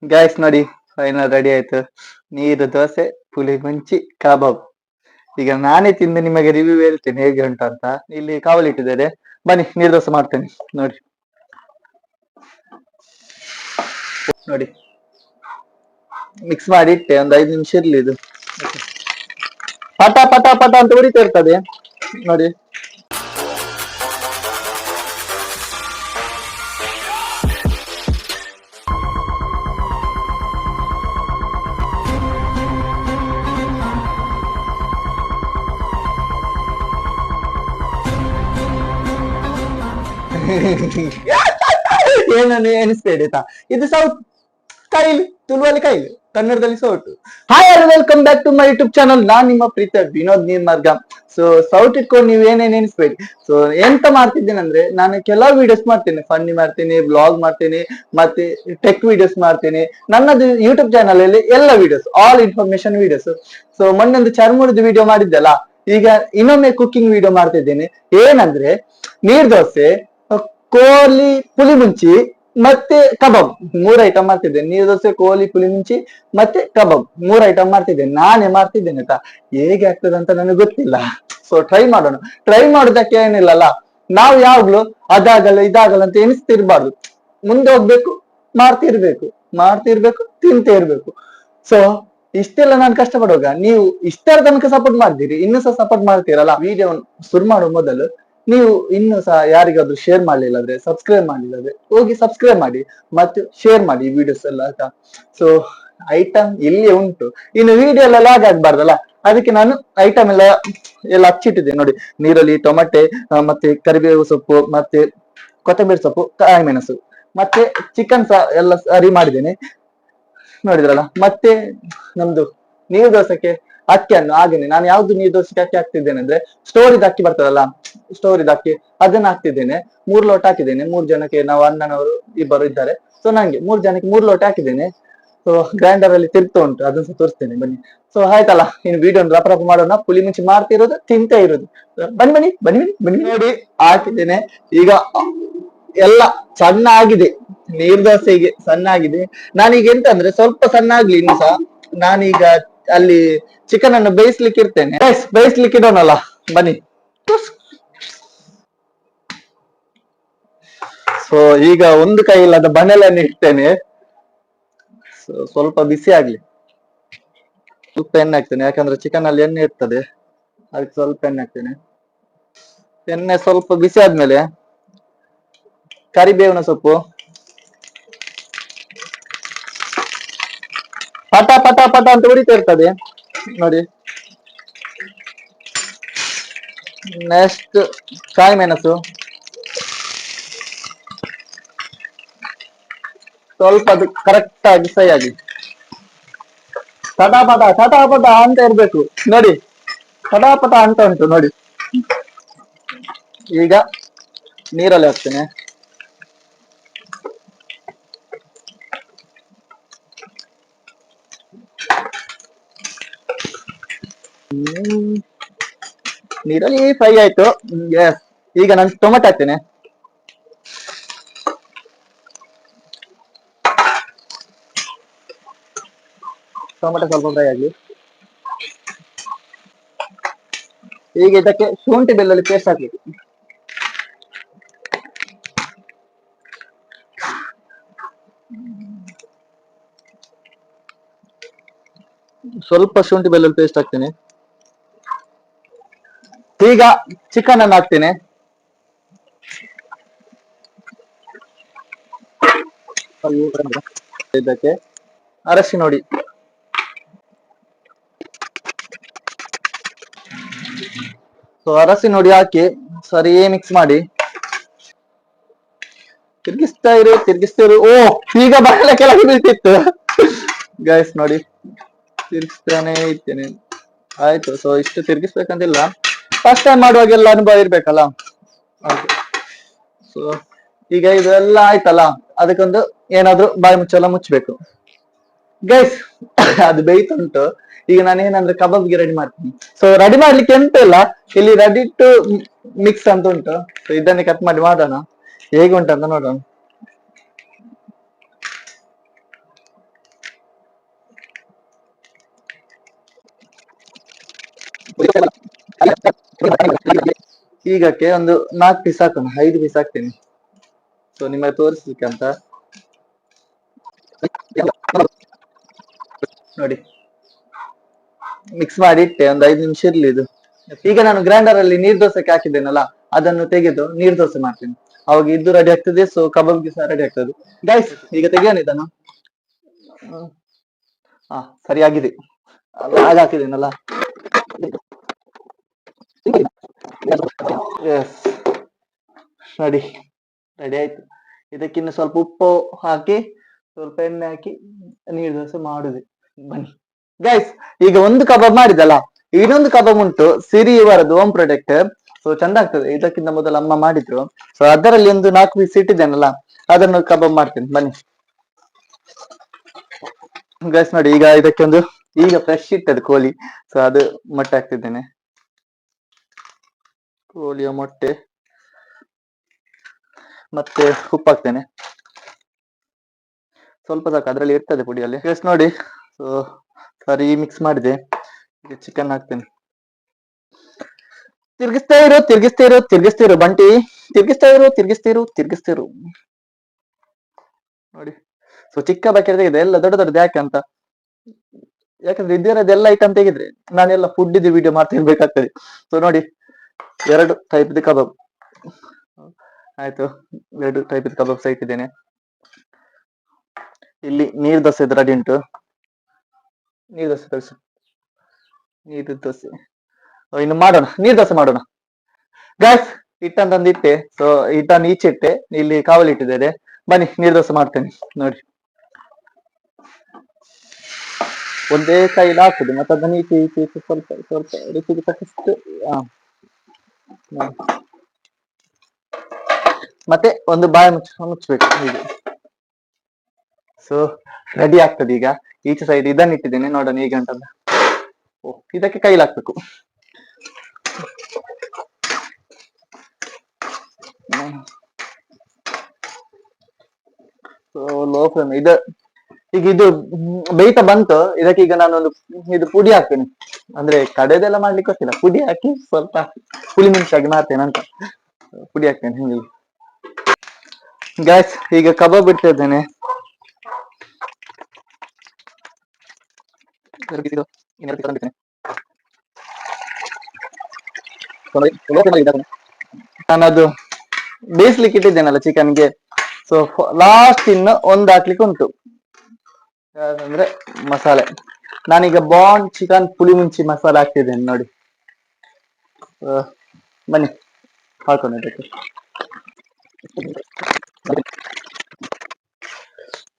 Gas ನೋಡಿ final ready ಆಯ್ತು. ನೀರು ದೋಸೆ, ಪುಳಿ ಮುಂಚಿ, ಕಬಾಬ್. ಈಗ ನಾನೇ ತಿಂದು ನಿಮಗೆ ರಿವ್ಯೂ ಹೇಳ್ತೇನೆ ಹೇಗೆ ಉಂಟು ಅಂತ. ಇಲ್ಲಿ ಕಾವಲ್ ಇಟ್ಟಿದ್ದಾರೆ, ಬನ್ನಿ ನೀರು ದೋಸೆ ಮಾಡ್ತೇನೆ ನೋಡಿ. ನೋಡಿ ಮಿಕ್ಸ್ ಮಾಡಿ ಇಟ್ಟೆ, ಒಂದು 5 ನಿಮಿಷ ಇರ್ಲಿ ಇದು. ಪಟ ಪಟ ಪಟ ಅಂತ ಉರಿತಾ ಇರ್ತದೆ ನೋಡಿ. ಏನನ್ನು ಎನಿಸ್ಬೇಡಿ ಆಯ್ತಾ, ಇದು ಸೌತ್ ಸ್ಟೈಲ್, ತುಳುವಲ್ಲಿ ಕೈಲ್, ಕನ್ನಡದಲ್ಲಿ ಸೌಟ್. Hi are welcome back to my YouTube channel. ನಾನ್ ನಿಮ್ಮ ಪ್ರೀತ ವಿನೋದ್ ನೀರ್ಮಾರ್ಗ. ಸೊ ಸೌಟ್ ಇಟ್ಕೊಂಡು ನೀವು ಏನೇನ್ ಎನಿಸ್ಬೇಡಿ. ಸೊ ಎಂತ ಮಾಡ್ತಿದ್ದೇನೆ ಅಂದ್ರೆ, ನಾನು ಕೆಲವು ವಿಡಿಯೋಸ್ ಮಾಡ್ತೇನೆ, ಫನ್ನಿ ಮಾಡ್ತೇನೆ, ಬ್ಲಾಗ್ ಮಾಡ್ತೇನೆ, ಮತ್ತೆ ಟೆಕ್ ವಿಡಿಯೋಸ್ ಮಾಡ್ತೇನೆ. ನನ್ನದು ಯೂಟ್ಯೂಬ್ ಚಾನಲ್ ಅಲ್ಲಿ ಎಲ್ಲ videos, all information videos. So ಮೊನ್ನೊಂದು ಚರ್ಮುರದ್ದು ವಿಡಿಯೋ ಮಾಡಿದ್ದಲ್ಲ, ಈಗ ಇನ್ನೊಮ್ಮೆ ಕುಕಿಂಗ್ ವಿಡಿಯೋ ಮಾಡ್ತಿದ್ದೇನೆ. ಏನಂದ್ರೆ ನೀರ್ ದೋಸೆ, ಕೋಳಿ ಪುಳಿ ಮುಂಚಿ ಮತ್ತೆ ಕಬಾಬ್, 3 ಐಟಮ್ ಮಾಡ್ತಿದ್ದೇನೆ. ನೀರು ದೋಸೆ, ಕೋಳಿ ಪುಳಿ ಮುಂಚಿ ಮತ್ತೆ ಕಬಾಬ್, 3 ಐಟಮ್ ಮಾಡ್ತಿದ್ದೇನೆ. ನಾನೇ ಮಾಡ್ತಿದ್ದೇನೆ ಆಯ್ತಾ. ಹೇಗೆ ಆಗ್ತದೆ ಅಂತ ನನಗೆ ಗೊತ್ತಿಲ್ಲ. ಸೊ ಟ್ರೈ ಮಾಡೋಣ. ಟ್ರೈ ಮಾಡೋದಕ್ಕೆ ಏನಿಲ್ಲಲ್ಲ, ನಾವು ಯಾವಾಗ್ಲೂ ಅದಾಗಲ್ಲ ಇದಾಗಲ್ಲ ಅಂತ ಎನಿಸ್ತಿರ್ಬಾರ್ದು. ಮುಂದೆ ಹೋಗ್ಬೇಕು, ಮಾಡ್ತಿರ್ಬೇಕು, ತಿಂತೇ ಇರ್ಬೇಕು. ಸೊ ಇಷ್ಟೆಲ್ಲ ನಾನು ಕಷ್ಟಪಡುವಾಗ ನೀವು ಇಷ್ಟರ ತನಕ ಸಪೋರ್ಟ್ ಮಾಡ್ತೀರಿ, ಇನ್ನೂ ಸಹ ಸಪೋರ್ಟ್ ಮಾಡ್ತೀರಲ್ಲ. ವಿಡಿಯೋ ಶುರು ಮಾಡುವ ಮೊದಲು ನೀವು ಇನ್ನೂ ಸಹ ಯಾರಿಗಾದ್ರೂ ಶೇರ್ ಮಾಡ್ಲಿಲ್ಲ ಅಂದ್ರೆ, ಸಬ್ಸ್ಕ್ರೈಬ್ ಮಾಡಿಲ್ಲ ಅಂದ್ರೆ ಹೋಗಿ ಸಬ್ಸ್ಕ್ರೈಬ್ ಮಾಡಿ ಮತ್ತೆ ಶೇರ್ ಮಾಡಿ ವಿಡಿಯೋಸ್ ಎಲ್ಲ ಆಯ್ತಾ. ಸೊ ಐಟಮ್ ಇಲ್ಲಿ ಉಂಟು, ಇನ್ನು ವಿಡಿಯೋ ಎಲ್ಲ ಲಾಗ್ ಆಗ್ಬಾರ್ದಲ್ಲ, ಅದಕ್ಕೆ ನಾನು ಐಟಮ್ ಎಲ್ಲ ಹಚ್ಚಿಟ್ಟಿದ್ದೇನೆ ನೋಡಿ. ನೀರಲ್ಲಿ ಟೊಮೆಟೆ, ಮತ್ತೆ ಕರಿಬೇವು ಸೊಪ್ಪು, ಮತ್ತೆ ಕೊತ್ತಂಬರಿ ಸೊಪ್ಪು, ಕಾಯಿ ಮೆಣಸು, ಮತ್ತೆ ಚಿಕನ್ ಸಹ ಎಲ್ಲ ಸರಿ ಮಾಡಿದ್ದೇನೆ ನೋಡಿದ್ರಲ್ಲ. ಮತ್ತೆ ನಮ್ದು ನೀರು ದೋಸೆಗೆ ಅಕ್ಕಿಯನ್ನು ಹಾಗೇನೆ ನಾನು ಯಾವ್ದು ನೀರು ದೋಸೆಗೆ ಅಕ್ಕಿ ಹಾಕ್ತಿದ್ದೇನೆ ಅಂದ್ರೆ, ಸ್ಟೋರಿದ ಅಕ್ಕಿ ಬರ್ತದಲ್ಲ, ಸ್ಟೋರಿದ ಅಕ್ಕಿ ಅದನ್ನ ಹಾಕ್ತಿದ್ದೇನೆ. 3 ಲೋಟ ಹಾಕಿದ್ದೇನೆ. 3 ಜನಕ್ಕೆ, ನಾವು ಅಣ್ಣನವರು ಇಬ್ಬರು ಇದ್ದಾರೆ, ಸೊ ನಂಗೆ 3 ಜನಕ್ಕೆ 3 ಲೋಟ ಹಾಕಿದ್ದೇನೆ. ಸೊ ಗ್ರೈಂಡರ್ ಅಲ್ಲಿ ತಿರ್ಗ್ತಾ ಉಂಟು, ಅದನ್ನ ತೋರಿಸ್ತೇನೆ ಬನ್ನಿ. ಸೊ ಆಯ್ತಲ್ಲ, ಇನ್ನು ವಿಡಿಯೋ ರಪ ರಪ ಮಾಡೋಣ. ಪುಳಿ ಮುಂಚೆ ಮಾಡ್ತಿರೋದು, ತಿಂತಾ ಇರೋದು. ಬನ್ನಿ ಬನ್ನಿ ಬನ್ನಿ ಬನ್ನಿ ನೋಡಿ, ಹಾಕಿದ್ದೇನೆ. ಈಗ ಎಲ್ಲ ಸಣ್ಣ ಆಗಿದೆ, ನೀರ್ ದೋಸೆಗೆ ಸಣ್ಣ ಆಗಿದೆ. ನಾನೀಗ ಎಂತ ಅಂದ್ರೆ, ಸ್ವಲ್ಪ ಸಣ್ಣ ಆಗ್ಲಿ ಇನ್ನು ಸಹ, ನಾನೀಗ ಅಲ್ಲಿ ಚಿಕನ್ ಅನ್ನು ಬೇಯಿಸ್ಲಿಕ್ಕೆ ಇರ್ತೇನೆ. ಬೇಯಿಸ್ಲಿಕ್ಕೆ ಇಡೋಣಲ್ಲ, ಬನ್ನಿ. ಸೊ ಈಗ ಒಂದು ಕೈ ಇಲ್ಲದ ಬಣೆಲನ್ನು ಇಡ್ತೇನೆ. ಸ್ವಲ್ಪ ಬಿಸಿ ಆಗ್ಲಿ. ಸ್ವಲ್ಪ ಎಣ್ಣೆ ಹಾಕ್ತೇನೆ, ಯಾಕಂದ್ರೆ ಚಿಕನ್ ಅಲ್ಲಿ ಎಣ್ಣೆ ಇರ್ತದೆ, ಅದಕ್ಕೆ ಸ್ವಲ್ಪ ಎಣ್ಣೆ ಹಾಕ್ತೇನೆ. ಎಣ್ಣೆ ಸ್ವಲ್ಪ ಬಿಸಿ ಆದ್ಮೇಲೆ ಕರಿಬೇವಿನ ಸೊಪ್ಪು, ಪಟ ಪಟ ಪಟ ಅಂತ ಉರಿತಾ ಇರ್ತದೆ ನೋಡಿ. ನೆಕ್ಸ್ಟ್ ಕಾಯಿ ಮೆಣಸು, ಸ್ವಲ್ಪ ಅದು ಕರೆಕ್ಟ್ ಆಗಿ ಫ್ರೈ ಆಗಿ, ಪಟ ಅಂತ ಇರ್ಬೇಕು ನೋಡಿ. ಪಟ ಅಂತ ಉಂಟು ನೋಡಿ. ಈಗ ನೀರಲ್ಲಿ ಹಾಕ್ತೇನೆ. ನೀರಲ್ಲಿ ಫ್ರೈ ಆಯ್ತು. ಈಗ ನಾನು ಟೊಮೆಟೊ ಹಾಕ್ತೇನೆ. ಟೊಮೆಟೊ ಸ್ವಲ್ಪ ಫ್ರೈ ಆಗಿ, ಈಗ ಇದಕ್ಕೆ ಶುಂಠಿ ಬೆಳ್ಳುಳ್ಳಿ ಪೇಸ್ಟ್ ಹಾಕ್ಲಿಕ್ಕೆ. ಸ್ವಲ್ಪ ಶುಂಠಿ ಬೆಳ್ಳುಳ್ಳಿ ಪೇಸ್ಟ್ ಹಾಕ್ತೇನೆ. ಈಗ ಚಿಕನ್ ಅನ್ನು ಹಾಕ್ತೇನೆ. ಇದಕ್ಕೆ ಅರಶಿನ ನೋಡಿ, ಸೊ ಅರಶಿನ ನೋಡಿ ಹಾಕಿ ಸರಿ ಮಿಕ್ಸ್ ಮಾಡಿ, ತಿರ್ಗಿಸ್ತಾ ಇರು. ಓ ಈಗ ಬಹಳ ಕೆಳಗೆ ಬೀಳ್ತಿತ್ತು ಗೈಸ್ ನೋಡಿ, ತಿರ್ಗಿಸ್ತಾನೆ ಇರ್ತೇನೆ. ಆಯ್ತು, ಸೊ ಇಷ್ಟು ತಿರ್ಗಿಸ್ಬೇಕಂತಿಲ್ಲ, ಫಸ್ಟ್ ಟೈಮ್ ಮಾಡುವಾಗೆಲ್ಲ ಅನುಭವ ಇರ್ಬೇಕಲ್ಲ. ಸೊ ಈಗ ಇದೆಲ್ಲ ಆಯ್ತಲ್ಲ, ಅದಕ್ಕೊಂದು ಏನಾದ್ರು ಬಾಯಿ ಮುಚ್ಚೆಲ್ಲ ಮುಚ್ಚಬೇಕು ಗೈಸ್. ಅದು ಬೇಯ್ತುಂಟು. ಈಗ ನಾನು ಏನಂದ್ರೆ ಕಬಾಬ್ಗೆ ರೆಡಿ ಮಾಡ್ತೀನಿ. ಸೊ ರೆಡಿ ಮಾಡ್ಲಿಕ್ಕೆ ಎಂತ ಇಲ್ಲ, ಇಲ್ಲಿ ರೆಡಿ ಟು ಮಿಕ್ಸ್ ಅಂತ ಉಂಟು. ಸೊ ಇದನ್ನೇ ಕಟ್ ಮಾಡಿ ಮಾಡೋಣ, ಹೇಗೆ ಉಂಟಂತ ನೋಡೋಣ. ಈಗಕ್ಕೆ ಒಂದು 4 ಪೀಸ್ ಹಾಕೋಣ, 5 ಪೀಸ್ ಹಾಕ್ತೇನೆ ಸೊ ನಿಮಗೆ ತೋರಿಸ್ಲಿಕ್ಕೆ ಅಂತ. ನೋಡಿ ಮಿಕ್ಸ್ ಮಾಡಿ ಇಟ್ಟೆ, ಒಂದು 5 ನಿಮಿಷ ಇರ್ಲಿ ಇದು. ಈಗ ನಾನು ಗ್ರೈಂಡರ್ ಅಲ್ಲಿ ನೀರ್ ದೋಸೆಗೆ ಹಾಕಿದ್ದೇನಲ್ಲ, ಅದನ್ನು ತೆಗೆದು ನೀರ್ ದೋಸೆ ಮಾಡ್ತೀನಿ, ಅವಾಗ ಇದು ರೆಡಿ ಆಗ್ತದೆ. ಸೊ ಕಬಾಬ್ಗೆ ಸಹ ರೆಡಿ ಆಗ್ತದೆ. ಗೈಸ್ ಈಗ ತೆಗಿಯೋಣ ಇದನ್ನು. ಹಾ ಸರಿಯಾಗಿದೆ, ಹಾಗೆ ಹಾಕಿದ್ದೇನಲ್ಲ. ಎಸ್ ನೋಡಿ ರೆಡಿ ಆಯ್ತು. ಇದಕ್ಕಿನ್ನು ಸ್ವಲ್ಪ ಉಪ್ಪು ಹಾಕಿ, ಸ್ವಲ್ಪ ಎಣ್ಣೆ ಹಾಕಿ ನೀರ್ ದೋಸೆ ಮಾಡುದು. ಬನ್ನಿ ಗೈಸ್, ಈಗ ಒಂದು ಕಬಾಬ್ ಮಾಡಿದಲ್ಲ, ಇನ್ನೊಂದು ಕಬಾಬ್ ಉಂಟು ಸಿರಿ ಇವರದ್ದು ಹೋಮ್ ಪ್ರಾಡಕ್ಟ್. ಸೊ ಚಂದ ಆಗ್ತದೆ, ಇದಕ್ಕಿಂತ ಮೊದಲು ಅಮ್ಮ ಮಾಡಿದ್ರು. ಸೊ ಅದರಲ್ಲಿ ಒಂದು 4 ಪೀಸ್ ಇಟ್ಟಿದ್ದೇನಲ್ಲ, ಅದನ್ನು ಕಬಾಬ್ ಮಾಡ್ತೇನೆ ಬನ್ನಿ ಗೈಸ್. ನೋಡಿ ಈಗ ಇದಕ್ಕೊಂದು, ಈಗ ಫ್ರೆಶ್ ಇಟ್ಟದು ಕೋಳಿ, ಸೊ ಅದು ಮೊಟ್ಟೆ ಹಾಕ್ತಿದ್ದೇನೆ. ಕೋಳಿಯ ಮೊಟ್ಟೆ ಮತ್ತೆ ಉಪ್ಪು ಹಾಕ್ತೇನೆ, ಸ್ವಲ್ಪ ಸಾಕು, ಅದ್ರಲ್ಲಿ ಇರ್ತದೆ ಪುಡಿಯಲ್ಲಿ. ಗೈಸ್ ನೋಡಿ, ಸೊ ಸರಿ ಮಿಕ್ಸ್ ಮಾಡಿದೆ. ಈಗ ಚಿಕನ್ ಹಾಕ್ತೇನೆ. ತಿರ್ಗಿಸ್ತಾ ಇರು ತಿರ್ಗಿಸ್ತಾ ಇರು ತಿರ್ಗಿಸ್ತಾ ಇರು ಬಂಟಿ, ತಿರ್ಗಿಸ್ತಾ ಇರು ತಿರ್ಗಿಸ್ತಾ ಇರು ತಿರ್ಗಿಸ್ತಾ ಇರು. ನೋಡಿ ಸೊ ಚಿಕ್ಕ ಬಕೆಟ್ ತೆಗೆದೆ, ಎಲ್ಲ ದೊಡ್ಡ ದೊಡ್ಡದು ಯಾಕೆ ಅಂತ, ಯಾಕಂದ್ರೆ ಇದೆಲ್ಲ ಐಟಮ್ ತೆಗಿದ್ರೆ ನಾನೆಲ್ಲ ಫುಡ್ ಇದು ವಿಡಿಯೋ ಮಾಡ್ತಿರ್ಬೇಕಾಗ್ತದೆ. ಸೊ ನೋಡಿ 2 ಟೈಪ್ ಕಬಾಬ್ ಆಯ್ತು, 2 ಟೈಪ್ ಕಬಾಬ್ಸ್ ಇಟ್ಟಿದ್ದೇನೆ. ಇಲ್ಲಿ ನೀರ್ ದೋಸೆ ರೆಡಿ ಉಂಟು, ನೀರ್ ದೋಸೆ ತರಿಸು, ನೀರ್ ದೋಸೆ ಇನ್ನು ಮಾಡೋಣ, ನೀರ್ ದೋಸೆ ಮಾಡೋಣ. ಗ್ಯಾಸ್ ಹಿಟ್ಟನ್ನು ತಂದಿಟ್ಟೆ, ಸೊ ಹಿಟ್ಟನ್ನು ಈಚೆ ಇಟ್ಟೆ, ಇಲ್ಲಿ ಕಾವಲಿ ಇಟ್ಟಿದ್ದೇನೆ. ಬನ್ನಿ ನೀರ್ ದೋಸೆ ಮಾಡ್ತೇನೆ. ನೋಡಿ ಒಂದೇ ಕೈಲಿ ಹಾಕುದು, ಮತ್ತೆ ಅದನ್ನ ಈಚೆ ಈಚೆ ಈಚೆ ಸ್ವಲ್ಪ ಸ್ವಲ್ಪ ರುಚಿಗೆ ತಕ್ಕಷ್ಟು. ಮತ್ತೆ ಒಂದು ಬಾಯಿ ಮುಚ್ಚಬೇಕು ಹೀಗೆ. ಸೊ ರೆಡಿ ಆಗ್ತದೆ. ಈಗ ಈಚೆ ಸೈಡ್ ಇದನ್ನ ಇಟ್ಟಿದ್ದೇನೆ, ನೋಡೋಣ ಈಗ ಉಂಟಲ್ಲ. ಓ ಇದಕ್ಕೆ ಕೈಲಿ ಹಾಕ್ಬೇಕು. ಸೊ ಲೋ ಫ್ಲೇಮ್ ಇದು. ಈಗ ಇದು ಬೇಯ್ತಾ ಬಂತು, ಇದಕ್ಕೆ ಈಗ ನಾನೊಂದು ಇದು ಪುಡಿ ಹಾಕ್ತೇನೆ, ಅಂದ್ರೆ ಕಡೆದೆಲ್ಲ ಮಾಡ್ಲಿಕ್ಕೆ ಗೊತ್ತಿಲ್ಲ, ಪುಡಿ ಹಾಕಿ ಸ್ವಲ್ಪ ಹುಳಿ ಮೆಣಸಾಗಿ ಮಾಡ್ತೇನೆ ಅಂತ ಪುಡಿ ಹಾಕ್ತೇನೆ ಹಿಂಗೆ. ಗ್ಯಾಸ್ ಈಗ ಕಬಾಬ್ ಇಡ್ತಾ ಇದ್ದೇನೆ. ನಾನದು ಬೇಯಿಸ್ಲಿಕ್ಕೆ ಇಟ್ಟಿದ್ದೇನಲ್ಲ ಚಿಕನ್ಗೆ, ಸೊ ಲಾಸ್ಟ್ ಇನ್ನು ಒಂದು ಹಾಕ್ಲಿಕ್ಕೆ ಉಂಟು, ಯಾಕಂದ್ರೆ ಮಸಾಲೆ. ನಾನೀಗ ಬಾಂಡ್ ಚಿಕನ್ ಪುಳಿ ಮುಂಚಿ ಮಸಾಲೆ ಹಾಕ್ತಿದ್ದೇನೆ ನೋಡಿ. ಬನ್ನಿ ಹಾಕೋಣ.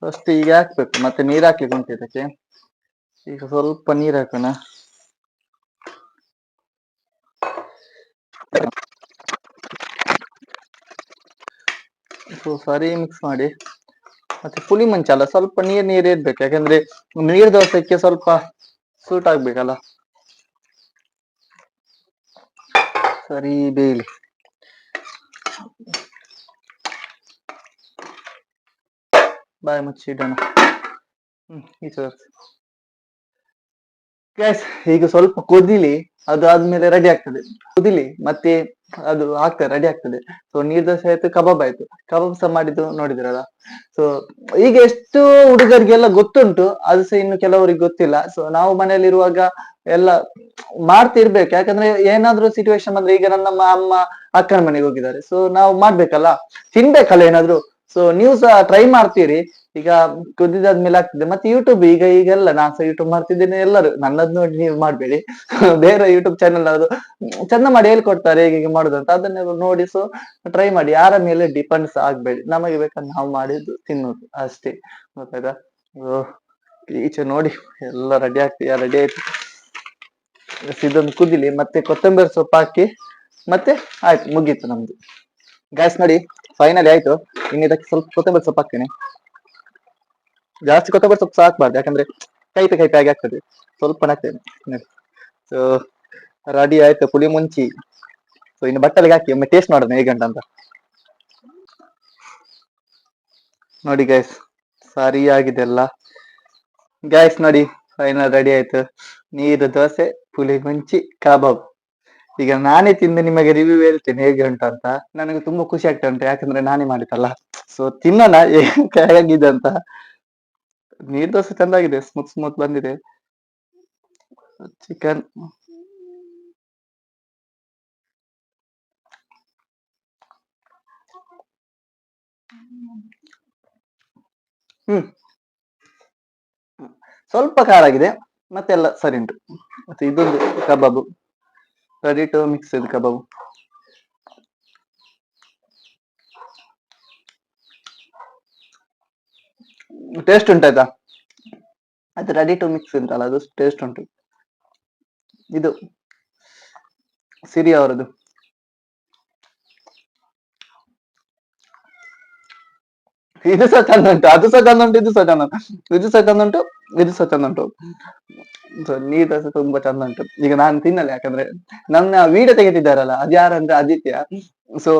ಫಸ್ಟ್ ಈಗ ಹಾಕ್ಬೇಕು, ಮತ್ತೆ ನೀರ್ ಹಾಕ್ಲಿಕ್ಕೆ ಉಂಟು ಇದಕ್ಕೆ. ಈಗ ಸ್ವಲ್ಪ ನೀರ್ ಹಾಕೋಣ. ಸೊ ಸರಿ ಮಿಕ್ಸ್ ಮಾಡಿ, ಮತ್ತೆ ಪುಳಿ ಮುಂಚಲ್ಲ ಸ್ವಲ್ಪ ನೀರ್ ಇರ್ಬೇಕು, ಯಾಕಂದ್ರೆ ನೀರ್ ದೋಸೆಗೆ ಸ್ವಲ್ಪ ಸೂಟ್ ಆಗ್ಬೇಕಲ್ಲ. ಸರಿ ಬೇಯಲಿ. ಬಾಯಿ ಮುಚ್ಚಿಡೋಣ. ಗ್ಯಾಸ್ ಈಗ ಸ್ವಲ್ಪ ಕುದಿಲಿ, ಅದು ಆದ್ಮೇಲೆ ರೆಡಿ ಆಗ್ತದೆ. ಕುದಿಲಿ ಮತ್ತೆ ಅದು ಆಗ್ತದೆ, ರೆಡಿ ಆಗ್ತದೆ. ಸೊ ನೀರ್ ದೋಸೆ ಆಯ್ತು, ಕಬಾಬ್ ಆಯ್ತು, ಕಬಾಬ್ ಸಹ ಮಾಡಿದ್ದು ನೋಡಿದ್ರಲ್ಲ. ಸೊ ಈಗ ಎಷ್ಟು ಹುಡುಗರಿಗೆಲ್ಲ ಗೊತ್ತುಂಟು, ಅದು ಸಹ ಇನ್ನು ಕೆಲವರಿಗೆ ಗೊತ್ತಿಲ್ಲ. ಸೊ ನಾವು ಮನೇಲಿ ಇರುವಾಗ ಎಲ್ಲ ಮಾಡ್ತಿರ್ಬೇಕು, ಯಾಕಂದ್ರೆ ಏನಾದ್ರು ಸಿಚುವೇಶನ್ ಬಂದ್ರೆ, ಈಗ ನನ್ನ ಅಮ್ಮ ಅಕ್ಕನ ಮನೆಗೆ ಹೋಗಿದ್ದಾರೆ, ಸೊ ನಾವು ಮಾಡ್ಬೇಕಲ್ಲ, ತಿನ್ಬೇಕಲ್ಲ ಏನಾದ್ರು. ಸೊ ನೀವು ಸಹ ಟ್ರೈ ಮಾಡ್ತೀರಿ. ಈಗ ಕುದಿದಾದ್ಮೇಲೆ ಆಗ್ತದೆ. ಮತ್ತೆ ಯೂಟ್ಯೂಬ್ ಈಗೆಲ್ಲ ನಾನ್ ಸಹ ಯೂಟ್ಯೂಬ್ ಮಾಡ್ತಿದ್ದೇನೆ, ಎಲ್ಲರೂ ನನ್ನದ್ ನೋಡಿ ನೀವು ಮಾಡ್ಬೇಡಿ. ಬೇರೆ ಯೂಟ್ಯೂಬ್ ಚಾನೆಲ್ ಅದು ಚಂದ ಮಾಡಿ ಹೇಳ್ಕೊಡ್ತಾರೆ ಹೇಗೆ ಮಾಡುದು ಅಂತ, ಅದನ್ನೆಲ್ಲ ನೋಡಿ ಸೊ ಟ್ರೈ ಮಾಡಿ. ಯಾರ ಮೇಲೆ ಡಿಪೆಂಡ್ಸ್ ಆಗ್ಬೇಡಿ, ನಮಗೆ ಬೇಕಾದ್ರೆ ನಾವು ಮಾಡಿದ್ದು ತಿನ್ನೋದು ಅಷ್ಟೇ, ಗೊತ್ತಾಯ್ತಾ. ಈಚೆ ನೋಡಿ ಎಲ್ಲ ರೆಡಿ ಆಯ್ತು. ಇದೊಂದು ಕುದಿಲಿ, ಮತ್ತೆ ಕೊತ್ತಂಬರಿ ಸೊಪ್ಪು ಹಾಕಿ, ಮತ್ತೆ ಆಯ್ತು, ಮುಗೀತು ನಮ್ದು. ಗ್ಯಾಸ್ ನೋಡಿ ಫೈನಲಿ ಆಯ್ತು. ಇನ್ನು ಇದಕ್ಕೆ ಸ್ವಲ್ಪ ಕೊತ್ತಂಬರಿ ಸೊಪ್ಪು ಹಾಕ್ತೇನೆ. ಜಾಸ್ತಿ ಕೊತ್ತಂಬರಿ ಸೊಪ್ಪು ಹಾಕ್ಬಾರ್ದು, ಯಾಕಂದ್ರೆ ಕೈಪೆ ಆಗಿ ಆಗ್ತದೆ, ಸ್ವಲ್ಪ ಹಾಕ್ತೇನೆ. ಸೊ ರೆಡಿ ಆಯ್ತು ಪುಳಿ ಮುಂಚಿ. ಸೊ ಇನ್ನು ಬಟ್ಟಲಿಗೆ ಹಾಕಿ ಒಮ್ಮೆ ಟೇಸ್ಟ್ ಮಾಡೋಣ ಹೇಗಂಟ ಅಂತ. ನೋಡಿ ಗೈಸ್ ಸರಿ ಆಗಿದೆ ಎಲ್ಲ. ಗೈಸ್ ನೋಡಿ ಫೈನಲ್ ರೆಡಿ ಆಯ್ತು. ನೀರು ದೋಸೆ, ಪುಳಿ ಮುಂಚಿ, ಕಬಾಬ್. ಈಗ ನಾನೇ ತಿಂದು ನಿಮಗೆ ರಿವ್ಯೂ ಹೇಳ್ತೇನೆ ಹೇಗೆ ಉಂಟು ಅಂತ. ನನಗೆ ತುಂಬಾ ಖುಷಿ ಆಗ್ತಾ ಉಂಟು, ಯಾಕಂದ್ರೆ ನಾನೇ ಮಾಡಿದ್ದಲ್ಲ. ಸೊ ತಿನ್ನೋಣ ಹೇಗಿದೆ ಅಂತ. ನೀರ್ ದೋಸೆ ಚೆಂದಾಗಿದೆ, ಸ್ಮೂತ್ ಸ್ಮೂತ್ ಬಂದಿದೆ. ಚಿಕನ್ ಸ್ವಲ್ಪ ಖಾರ ಆಗಿದೆ, ಮತ್ತೆಲ್ಲ ಸರಿ ಉಂಟು. ಮತ್ತೆ ಇದೊಂದು ಕಬಾಬು, ರೆಡಿ ಟು ಮಿಕ್ಸ್ ಇದು ಕಬಾಬು. ಟೇಸ್ಟ್ ಉಂಟಾಯ್ತಾ? ಅದು ರೆಡಿ ಟು ಮಿಕ್ಸ್ ಉಂಟಲ್ಲ, ಅದು ಟೇಸ್ಟ್ ಉಂಟು. ಇದು ಸಿರಿ ಅವರದು. ಇದು ಸಹ ಚಂದ ಉಂಟು, ಅದು ಸಹ ಚಂದ ಉಂಟು, ಇದು ಸಹ ಚಂದ ಉಂಟು, ಇದು ಸಹ ಚಂದ ಉಂಟು, ಇದು ಸಹ ಚಂದ ಉಂಟು. ಸೊ ನೀರ್ ದೋಸೆ ತುಂಬಾ ಚಂದ ಉಂಟು. ಈಗ ನಾನು ತಿನ್ನಲ್ಲ, ಯಾಕಂದ್ರೆ ನನ್ನ ವಿಡಿಯೋ ತೆಗೆದಿದ್ದಾರಲ್ಲ ಅದು ಯಾರಂದ್ರೆ ಆದಿತ್ಯ. ಸೊ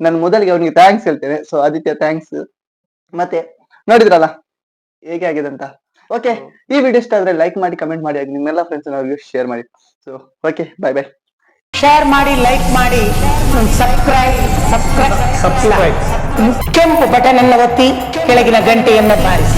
ನಾನು ಮೊದಲಿಗೆ ಅವನಿಗೆ ಥ್ಯಾಂಕ್ಸ್ ಹೇಳ್ತೇನೆ. So Aditya thanks. ಮತ್ತೆ ನೋಡಿದ್ರಲ್ಲ ಹೇಗೆ ಆಗಿದೆ ಅಂತ. ಓಕೆ, ಈ ವಿಡಿಯೋ ಇಷ್ಟ ಆದ್ರೆ ಲೈಕ್ ಮಾಡಿ, ಕಮೆಂಟ್ ಮಾಡಿ, ನಿಮ್ಮೆಲ್ಲ ಫ್ರೆಂಡ್ಸ್ ಶೇರ್ ಮಾಡಿ. So okay, bye bye. Share ಮಾಡಿ, ಲೈಕ್ ಮಾಡಿ, ಸಬ್ಸ್ಕ್ರೈಬ್ ಕೆಂಪು ಬಟನ್ ಅನ್ನು ಒತ್ತಿ ಕೆಳಗಿನ ಗಂಟೆಯನ್ನು ಬಾರಿಸಿ.